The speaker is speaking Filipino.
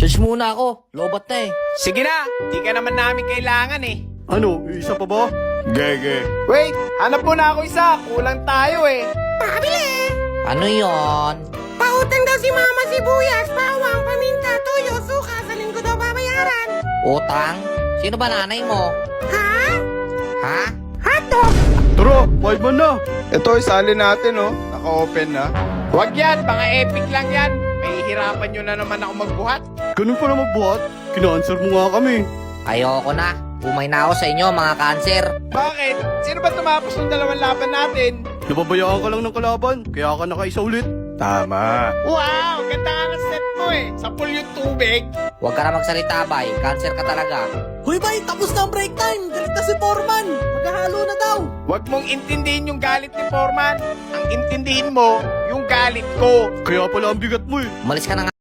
Charge muna ako. Lobat na eh. Sige na, di ka naman namin kailangan eh. Ano, isa pa ba? Gege. Wait, hanap mo na ako isa. Kulang tayo eh. Pabili! Ano yon? Pautang daw si Mama sibuyas, bawang, paminta, tuyo, suka. Sa linggo daw babayaran. Utang? Sino ba nanay mo? Ha? Ha? Hotdog! Tara, 5 man na. Ito, isali natin, oh. Naka-open na. Huwag yan, mga epic lang yan. Mahihirapan nyo na naman ako magbuhat. Ganun pala magbuhat. Kina-answer mo nga kami. Ayoko na. Umay na ako sa inyo, mga cancer. Bakit? Sino ba tumapos ng dalawang laban natin? Nababayaan ka lang ng kalaban, kaya ka nakaisa ulit. Tama. Wow, ganda nga ng set mo eh. Sa pool yung tubig. Huwag ka na magsalita, bay. Cancer ka talaga. Hoy bay, tapos na ang break time! Galit na si Foreman! Maghahalo na daw! Huwag mong intindihin yung galit ni Foreman. Ang intindihin mo, yung galit ko. Kaya pala ang bigat mo eh. Umalis ka na nga.